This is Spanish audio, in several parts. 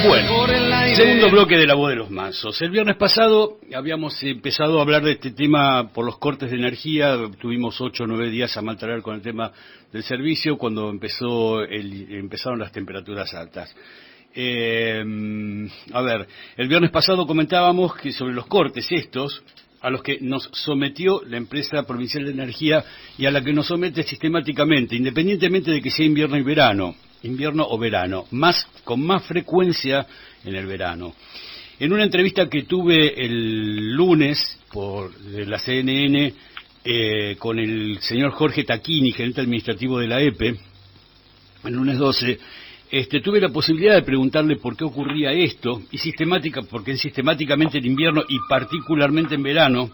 Bueno, segundo bloque de La Voz de los Mansos. El viernes pasado habíamos empezado a hablar de este tema por los cortes de energía. Tuvimos 8 o 9 días a maltraer con el tema del servicio cuando empezaron las temperaturas altas. A ver, el viernes pasado comentábamos que sobre los cortes estos, a los que nos sometió la empresa provincial de energía y a la que nos somete sistemáticamente, independientemente de que sea invierno o verano, con más frecuencia en el verano. En una entrevista que tuve el lunes de la CNN con el señor Jorge Tacchini, gerente administrativo de la EPE, el lunes 12, tuve la posibilidad de preguntarle por qué ocurría esto, porque sistemáticamente en invierno y particularmente en verano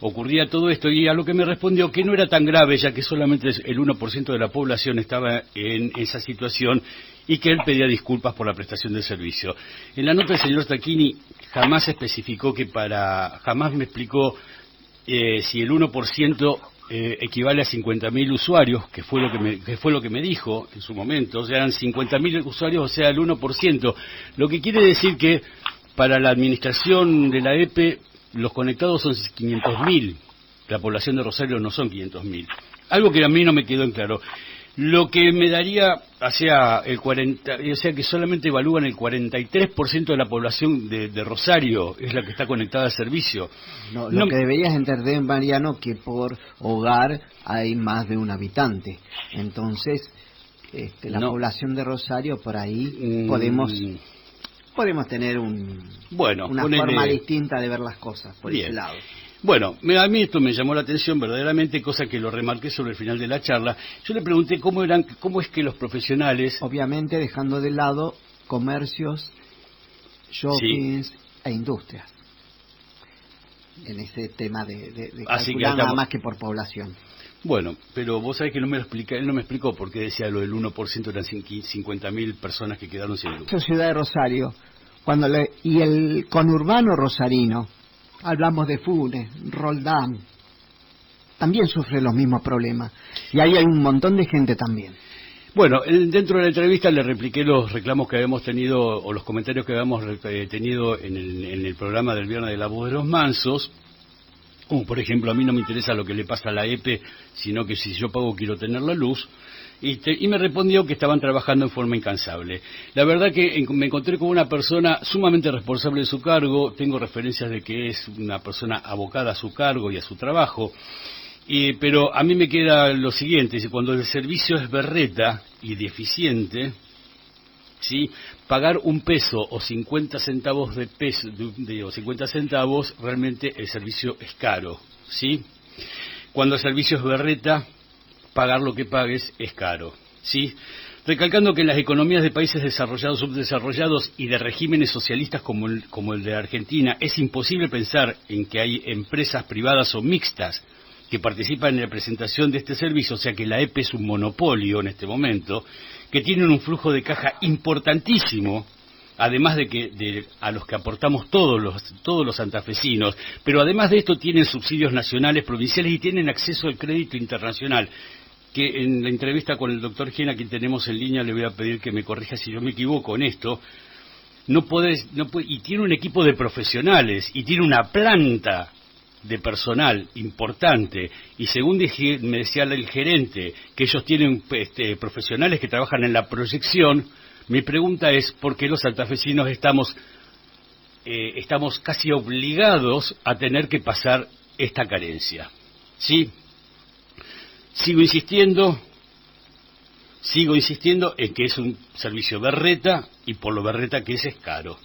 ocurría todo esto, y a lo que me respondió que no era tan grave, ya que solamente el 1% de la población estaba en esa situación y que él pedía disculpas por la prestación del servicio. En la nota del señor Tacchini jamás especificó jamás me explicó si el 1% equivale a 50.000 usuarios, que fue lo que me dijo en su momento, o sea, eran 50.000 usuarios, o sea, el 1%, lo que quiere decir que para la administración de la EPE los conectados son 500.000, la población de Rosario no son 500.000. Algo que a mí no me quedó en claro. Lo que me daría, o sea que solamente evalúan el 43% de la población de Rosario es la que está conectada al servicio. No, lo que deberías entender, Mariano, que por hogar hay más de un habitante. Entonces, la población de Rosario, por ahí podemos tener una forma distinta de ver las cosas por ese lado. Bueno, a mí esto me llamó la atención verdaderamente, cosa que lo remarqué sobre el final de la charla. Yo le pregunté cómo es que los profesionales... Obviamente dejando de lado comercios, shoppings e industrias. En ese tema de calcular nada más que por población. Bueno, pero vos sabés que él no me explicó por qué decía lo del 1% eran 50.000 personas que quedaron sin luz. La ciudad de Rosario, y el conurbano rosarino, hablamos de Funes, Roldán, también sufre los mismos problemas. Y ahí hay un montón de gente también. Bueno, dentro de la entrevista le repliqué los reclamos que habíamos tenido, o los comentarios que habíamos tenido en el programa del viernes de La Voz de los Mansos. Como por ejemplo, a mí no me interesa lo que le pasa a la EPE, sino que si yo pago quiero tener la luz. Y me respondió que estaban trabajando en forma incansable. La verdad que me encontré con una persona sumamente responsable de su cargo. Tengo referencias de que es una persona abocada a su cargo y a su trabajo. Pero a mí me queda lo siguiente: cuando el servicio es berreta y deficiente, ¿sí?, pagar un peso o 50 centavos o 50 centavos, realmente el servicio es caro, ¿sí? Cuando el servicio es berreta, pagar lo que pagues es caro, ¿sí? Recalcando que en las economías de países desarrollados, subdesarrollados y de regímenes socialistas como el de Argentina, es imposible pensar en que hay empresas privadas o mixtas que participan en la presentación de este servicio, o sea que la EPE es un monopolio en este momento, que tienen un flujo de caja importantísimo, además a los que aportamos todos los santafesinos, pero además de esto tienen subsidios nacionales, provinciales y tienen acceso al crédito internacional, que en la entrevista con el doctor Gen, a quien tenemos en línea, le voy a pedir que me corrija si yo me equivoco en esto. Y tiene un equipo de profesionales y tiene una planta de personal importante, y según me decía el gerente que ellos tienen profesionales que trabajan en la proyección. Mi pregunta es ¿por qué los santafesinos estamos casi obligados a tener que pasar esta carencia? ¿Sí? Sigo insistiendo en que es un servicio berreta, y por lo berreta que es caro.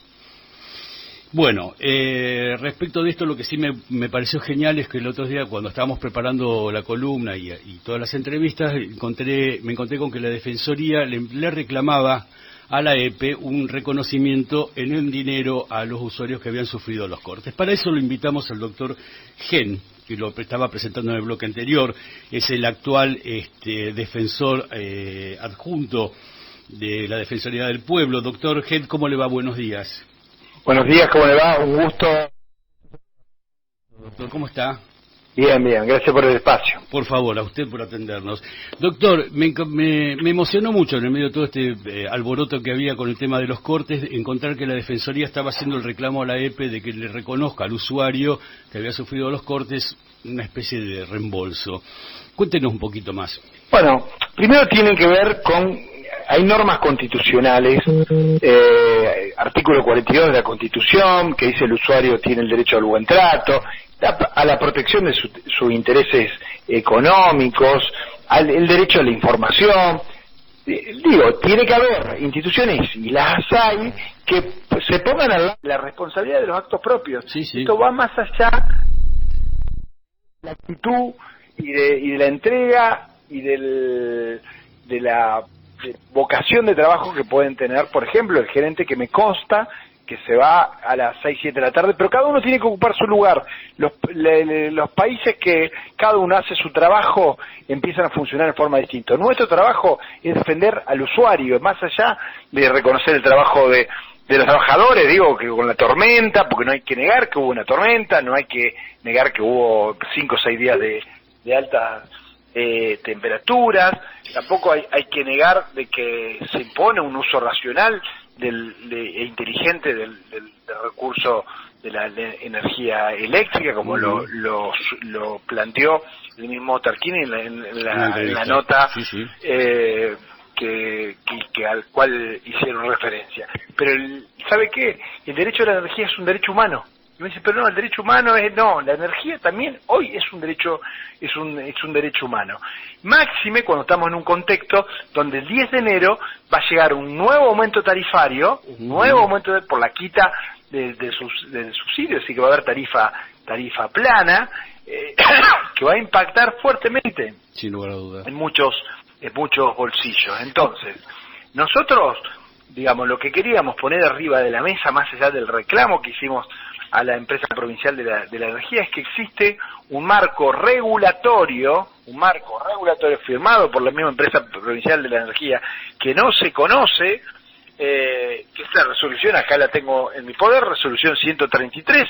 Bueno, respecto de esto, lo que sí me pareció genial es que el otro día, cuando estábamos preparando la columna y todas las entrevistas, me encontré con que la Defensoría le reclamaba a la EPE un reconocimiento en el dinero a los usuarios que habían sufrido los cortes. Para eso lo invitamos al doctor Gen, que lo estaba presentando en el bloque anterior. Es el actual defensor adjunto de la Defensoría del Pueblo. Doctor Gen, ¿cómo le va? Buenos días. Buenos días, ¿cómo le va? Un gusto. Doctor, ¿cómo está? Bien, gracias por el espacio. Por favor, a usted por atendernos. Doctor, me emocionó mucho en el medio de todo este alboroto que había con el tema de los cortes, encontrar que la Defensoría estaba haciendo el reclamo a la EPE de que le reconozca al usuario que había sufrido los cortes una especie de reembolso. Cuéntenos un poquito más. Bueno, primero tiene que ver con... Hay normas constitucionales, artículo 42 de la Constitución, que dice el usuario tiene el derecho al buen trato, a la protección de sus intereses económicos, el derecho a la información. Digo, tiene que haber instituciones, y las hay, que se pongan a la responsabilidad de los actos propios. Sí. Esto va más allá de la actitud y de la entrega y de la vocación de trabajo que pueden tener, por ejemplo, el gerente, que me consta que se va a las 6, 7 de la tarde, pero cada uno tiene que ocupar su lugar. Los países que cada uno hace su trabajo empiezan a funcionar de forma distinta. Nuestro trabajo es defender al usuario, más allá de reconocer el trabajo de los trabajadores, digo, que con la tormenta, porque no hay que negar que hubo una tormenta, no hay que negar que hubo 5 o 6 días de altas temperaturas, tampoco hay que negar de que se impone un uso racional e inteligente del recurso de la energía eléctrica, como lo planteó el mismo Tarquini en la nota sí. Que al cual hicieron referencia. Pero ¿sabe qué? El derecho a la energía es un derecho humano. Y me dice, pero no, el derecho humano la energía también hoy es un derecho humano. Máxime cuando estamos en un contexto donde el 10 de enero va a llegar un nuevo aumento tarifario, por la quita del subsidio, así que va a haber tarifa plana, que va a impactar fuertemente, sin lugar a dudas, en muchos bolsillos. Entonces, nosotros, digamos, lo que queríamos poner arriba de la mesa, más allá del reclamo que hicimos a la empresa provincial de la energía, es que existe un marco regulatorio firmado por la misma empresa provincial de la energía, que no se conoce, que esta resolución, acá la tengo en mi poder, resolución 133,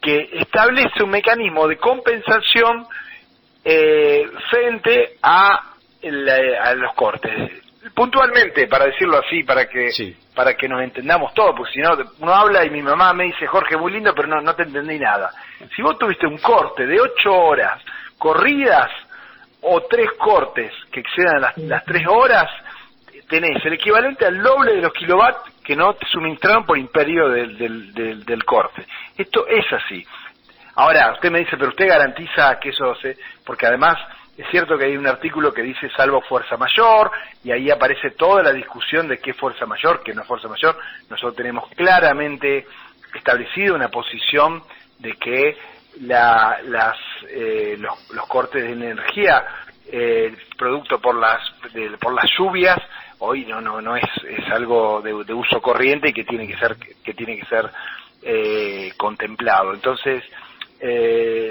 que establece un mecanismo de compensación frente a los cortes. Puntualmente, para decirlo así, para que nos entendamos todos, porque si no, uno habla y mi mamá me dice, Jorge, muy lindo, pero no te entendí nada. Si vos tuviste un corte de 8 horas corridas, o 3 cortes que excedan las 3 horas, tenés el equivalente al doble de los kilovatios que no te suministraron por imperio del corte. Esto es así. Ahora, usted me dice, pero usted garantiza que eso porque además es cierto que hay un artículo que dice salvo fuerza mayor, y ahí aparece toda la discusión de qué es fuerza mayor, qué no es fuerza mayor. Nosotros tenemos claramente establecido una posición de que los cortes de energía, producto por las lluvias, hoy no es algo de uso corriente y que tiene que ser contemplado. Entonces,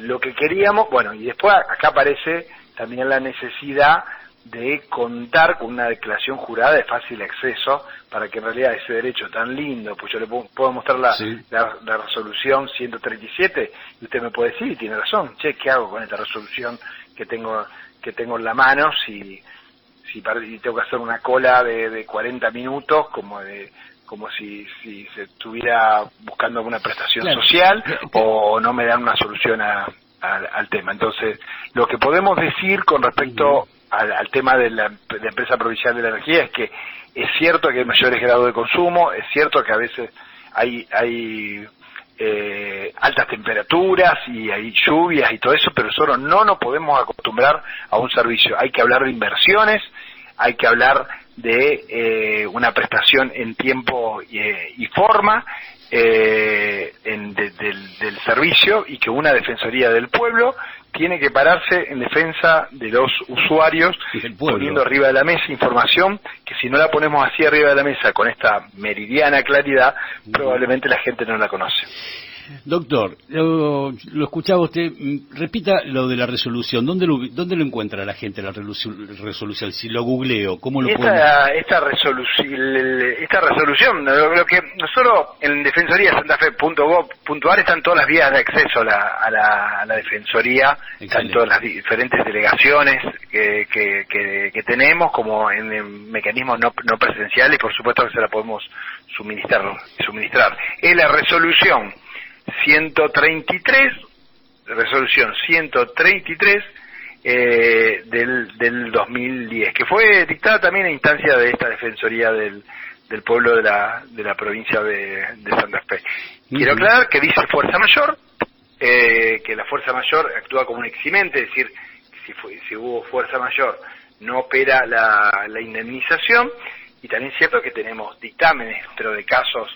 lo que queríamos, bueno, y después acá aparece también la necesidad de contar con una declaración jurada de fácil acceso, para que en realidad ese derecho tan lindo, pues yo le puedo mostrar la resolución 137, y usted me puede decir, y tiene razón, che, ¿qué hago con esta resolución que tengo en la mano si tengo que hacer una cola de 40 minutos como si se estuviera buscando alguna prestación social, o no me dan una solución al tema? Entonces, lo que podemos decir con respecto al tema de la empresa provincial de la energía es que es cierto que hay mayores grados de consumo, es cierto que a veces hay altas temperaturas y hay lluvias y todo eso, pero nosotros no nos podemos acostumbrar a un servicio. Hay que hablar de inversiones, hay que hablar de una prestación en tiempo y forma del servicio, y que una Defensoría del Pueblo tiene que pararse en defensa de los usuarios, poniendo arriba de la mesa información que, si no la ponemos así arriba de la mesa con esta meridiana claridad, probablemente la gente no la conoce. Doctor, lo escuchaba usted, repita lo de la resolución. ¿Dónde lo encuentra la gente, la resolución? Si lo googleo, ¿cómo lo puede? Esta resolución, lo que nosotros en defensoriasantafe.gov.ar están todas las vías de acceso a la defensoría, tanto en las diferentes delegaciones que tenemos, como en mecanismos no presenciales, y por supuesto que se la podemos suministrar. Es la resolución 133 del 2010, que fue dictada también a instancia de esta Defensoría del Pueblo de la provincia de Santa Fe. Quiero aclarar que dice fuerza mayor, que la fuerza mayor actúa como un eximente, es decir, si hubo fuerza mayor no opera la indemnización, y también es cierto que tenemos dictámenes dentro de casos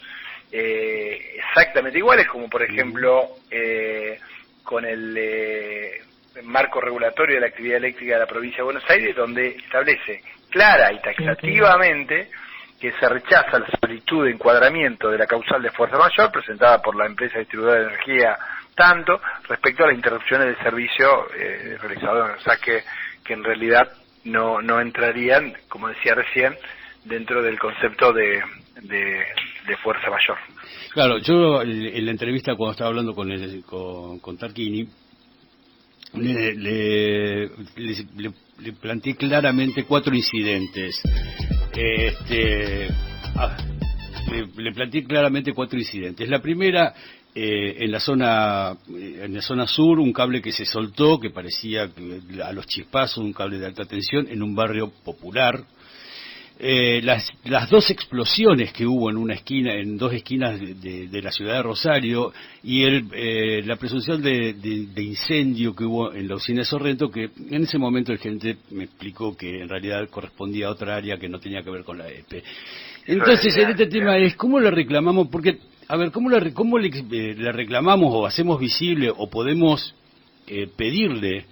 exactamente iguales, como por ejemplo con el marco regulatorio de la actividad eléctrica de la provincia de Buenos Aires, donde establece clara y taxativamente que se rechaza la solicitud de encuadramiento de la causal de fuerza mayor presentada por la empresa distribuidora de energía tanto respecto a las interrupciones del servicio realizado, o sea que en realidad no entrarían, como decía recién, dentro del concepto de fuerza mayor. Claro, yo en la entrevista cuando estaba hablando con Tarquini, le planteé claramente 4 incidentes. Le planteé claramente 4 incidentes. La primera, en la zona sur, un cable que se soltó, que parecía a los chispazos, un cable de alta tensión, en un barrio popular. Las 2 explosiones que hubo en 2 esquinas de la ciudad de Rosario, y la presunción de incendio que hubo en la usina de Sorrento, que en ese momento el gerente me explicó que en realidad correspondía a otra área que no tenía que ver con la EPE. Entonces, en este tema es cómo le reclamamos, porque, a ver, cómo le reclamamos o hacemos visible o podemos pedirle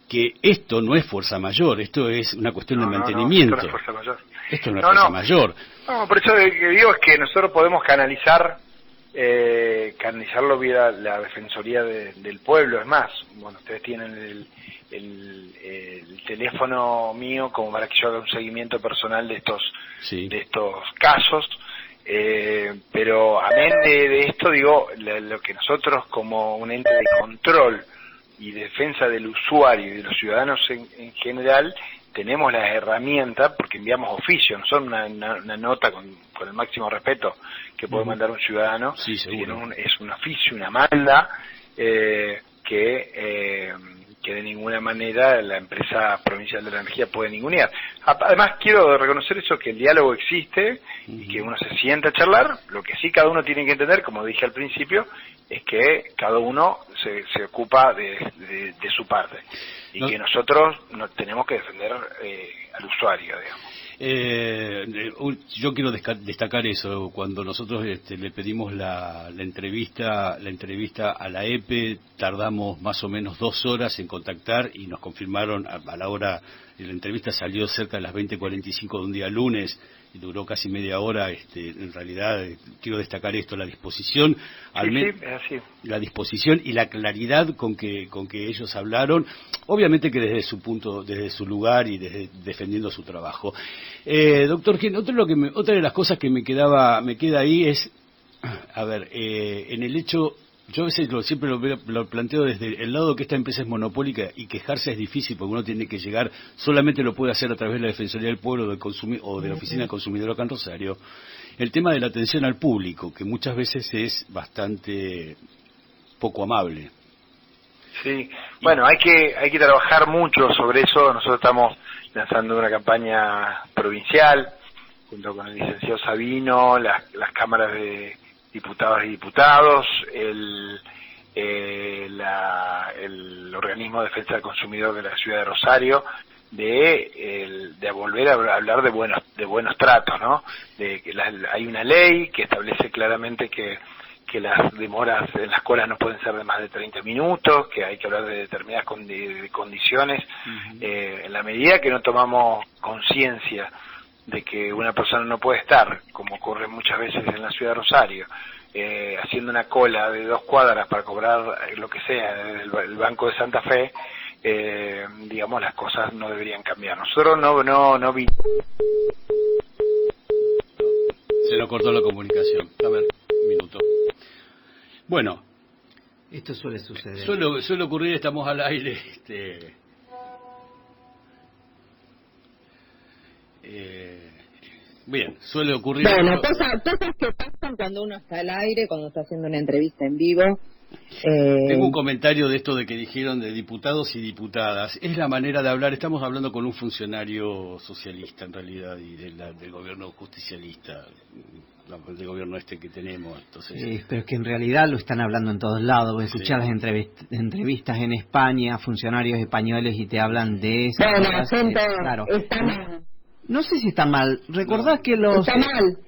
que esto no es fuerza mayor, esto es una cuestión de mantenimiento. Esto no es fuerza mayor. Esto no es fuerza mayor. No, por eso lo que digo es que nosotros podemos canalizarlo vía la Defensoría del Pueblo. Es más, bueno, ustedes tienen el teléfono mío como para que yo haga un seguimiento personal de estos casos. Pero amén de esto, digo, lo que nosotros como un ente de control y defensa del usuario y de los ciudadanos en general tenemos las herramientas, porque enviamos oficio, no son una nota con el máximo respeto que puede mandar un ciudadano, es un oficio, una manda que de ninguna manera la empresa provincial de la energía puede ningunear. Además quiero reconocer eso, que el diálogo existe y que uno se sienta a charlar. Lo que sí cada uno tiene que entender, como dije al principio, es que cada uno se ocupa de su parte y que nosotros tenemos que defender al usuario, digamos. Yo quiero destacar eso. Cuando nosotros le pedimos la entrevista a la EPE, tardamos más o menos 2 horas en contactar y nos confirmaron a la hora de la entrevista. Salió cerca de las 20:45 de un día lunes y duró casi media hora. En realidad quiero destacar esto, la disposición, la disposición y la claridad con que ellos hablaron, obviamente que desde su lugar y defendiendo su trabajo. Doctor Gen, otra de las cosas que me queda ahí es, a ver, en el hecho, yo a veces siempre lo planteo desde el lado que esta empresa es monopólica y quejarse es difícil porque uno tiene que llegar, solamente lo puede hacer a través de la Defensoría del Pueblo o de la Oficina del Consumidor acá en Rosario. El tema de la atención al público, que muchas veces es bastante poco amable. Sí, bueno, hay que trabajar mucho sobre eso. Nosotros estamos lanzando una campaña provincial junto con el licenciado Sabino, las cámaras de diputadas y diputados, el organismo de defensa del consumidor de la ciudad de Rosario, de volver a hablar de buenos tratos, ¿no? Hay una ley que establece claramente que las demoras en las colas no pueden ser de más de 30 minutos, que hay que hablar de determinadas condiciones. En la medida que no tomamos conciencia de que una persona no puede estar, como ocurre muchas veces en la ciudad de Rosario, haciendo una cola de 2 cuadras para cobrar lo que sea en el Banco de Santa Fe, digamos, las cosas no deberían cambiar. Nosotros no vi. Se nos cortó la comunicación. A ver, un minuto. Bueno, esto suele suceder. Suele ocurrir, estamos al aire. Bien, suele ocurrir. Bueno, cosas que pasan cuando uno está al aire, cuando está haciendo una entrevista en vivo. Tengo un comentario de esto de que dijeron de diputados y diputadas. Es la manera de hablar. Estamos hablando con un funcionario socialista, en realidad, y del gobierno justicialista, del gobierno que tenemos. Entonces, sí, pero es que en realidad lo están hablando en todos lados. Vos escuchás las entrevistas en España, funcionarios españoles, y te hablan de eso. Bueno, gente, claro. Está mal. No sé si está mal. Recordás que los... Está mal.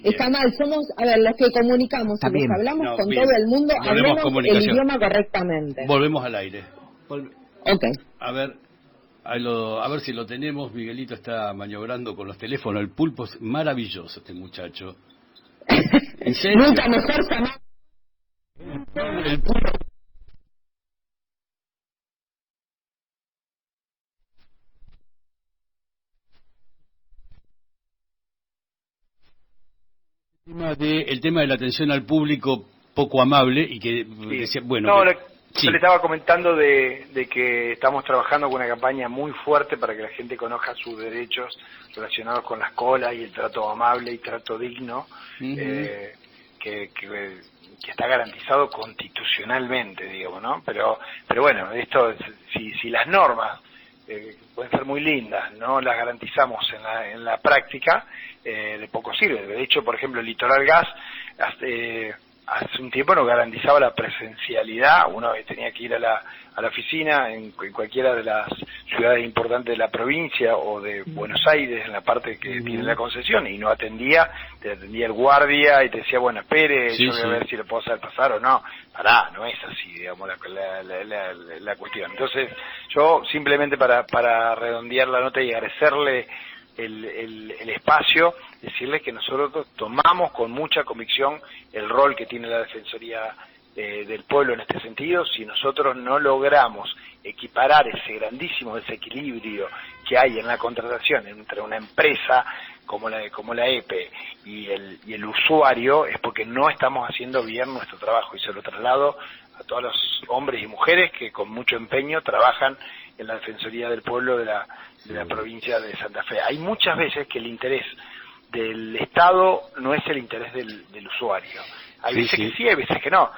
Está mal, somos, a ver, los que comunicamos, Está y los bien. que hablamos con bien. todo el mundo, Volvemos hablemos el idioma correctamente. Volvemos al aire. Ok. A ver si lo tenemos. Miguelito está maniobrando con los teléfonos. El pulpo es maravilloso, este muchacho. ¿En serio? Nunca mejor llamar. El pulpo. El tema de la atención al público poco amable y que decía, bueno, yo le estaba comentando de que estamos trabajando con una campaña muy fuerte para que la gente conozca sus derechos relacionados con las colas y el trato amable y trato digno, que está garantizado constitucionalmente, digamos, ¿no? Pero bueno, esto, si las normas pueden ser muy lindas, no las garantizamos en la práctica, de poco sirve. De hecho, por ejemplo, el Litoral Gas hace un tiempo no garantizaba la presencialidad. Uno tenía que ir a la oficina en cualquiera de las ciudades importantes de la provincia o de Buenos Aires, en la parte que tiene la concesión, y no atendía, te atendía el guardia y te decía, bueno, espere, yo voy a ver si le puedo hacer pasar o no. Pará, no es así, digamos, la cuestión. Entonces, yo simplemente para redondear la nota y agradecerle el espacio, decirles que nosotros tomamos con mucha convicción el rol que tiene la Defensoría del Pueblo en este sentido. Si nosotros no logramos equiparar ese grandísimo desequilibrio que hay en la contratación entre una empresa como la EPE y el usuario, es porque no estamos haciendo bien nuestro trabajo, y se lo traslado a todos los hombres y mujeres que con mucho empeño trabajan en la Defensoría del Pueblo de la provincia de Santa Fe. Hay muchas veces que el interés del Estado no es el interés del usuario. Hay veces que sí, hay veces que no.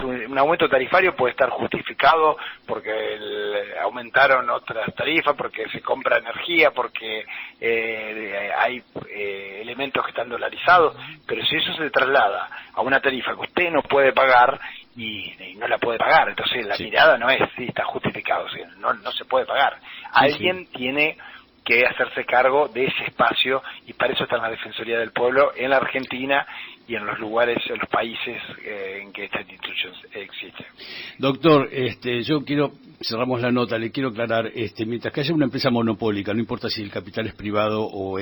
Un aumento tarifario puede estar justificado porque aumentaron otras tarifas, porque se compra energía, porque hay elementos que están dolarizados, pero si eso se traslada a una tarifa que usted no puede pagar y no la puede pagar, entonces la mirada no es si está justificado, o sea, no se puede pagar. Alguien tiene que hacerse cargo de ese espacio, y para eso está la Defensoría del Pueblo en la Argentina y en los lugares, en los países en que esta institución existe. Doctor, cerramos la nota, le quiero aclarar, mientras que haya una empresa monopólica, no importa si el capital es privado o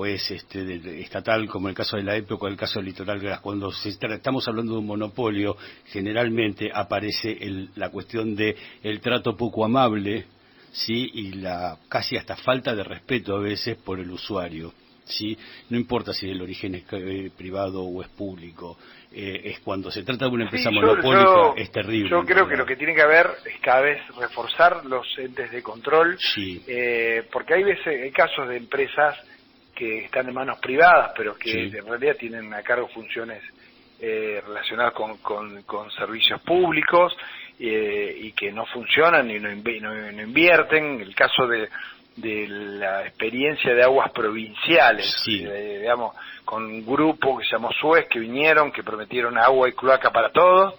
es estatal, como el caso de la EPE o el caso del Litoral Gas, cuando estamos hablando de un monopolio, generalmente aparece la cuestión de el trato poco amable, sí, y la casi hasta falta de respeto a veces por el usuario, sí, no importa si el origen es privado o es público, es cuando se trata de una empresa monopólica, es terrible. Yo creo que lo que tiene que haber es cada vez reforzar los entes de control, porque hay casos de empresas que están en manos privadas, pero que en realidad tienen a cargo funciones relacionadas con servicios públicos, y que no funcionan y no invierten. El caso de la experiencia de aguas provinciales, digamos, con un grupo que se llamó Suez, que vinieron, que prometieron agua y cloaca para todos,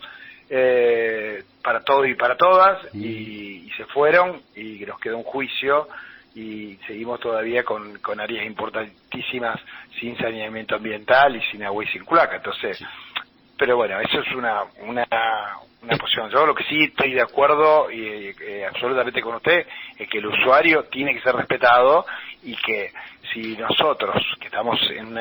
para todos y para todas, y se fueron, y nos quedó un juicio, y seguimos todavía con áreas importantísimas sin saneamiento ambiental y sin agua y sin cloaca. Entonces, pero bueno, eso es una posición. Yo lo que sí estoy de acuerdo y absolutamente con usted es que el usuario tiene que ser respetado, y que si nosotros, que estamos en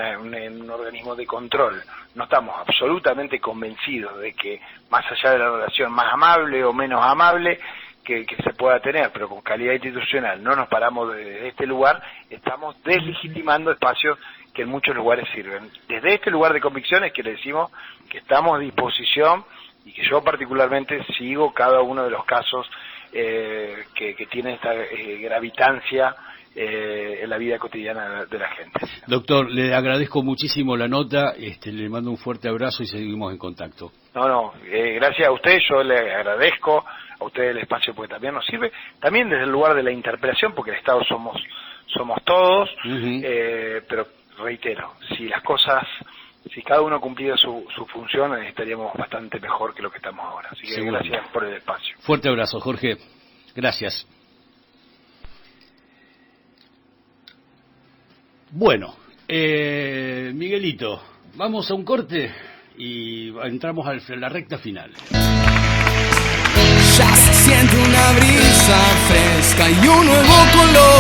un organismo de control, no estamos absolutamente convencidos de que, más allá de la relación más amable o menos amable que se pueda tener, pero con calidad institucional, no nos paramos desde este lugar, estamos deslegitimando espacios que en muchos lugares sirven. Desde este lugar de convicciones que le decimos que estamos a disposición y que yo particularmente sigo cada uno de los casos que tienen esta gravitancia en la vida cotidiana de la gente. Doctor, le agradezco muchísimo la nota, le mando un fuerte abrazo y seguimos en contacto. Gracias a usted, yo le agradezco a usted el espacio porque también nos sirve, también desde el lugar de la interpelación, porque el Estado somos todos, pero reitero, si cada uno cumpliera su función, estaríamos bastante mejor que lo que estamos ahora. Así que gracias por el espacio. Fuerte abrazo, Jorge. Gracias. Bueno, Miguelito, vamos a un corte y entramos a la recta final. Ya se siente una brisa fresca y un nuevo color.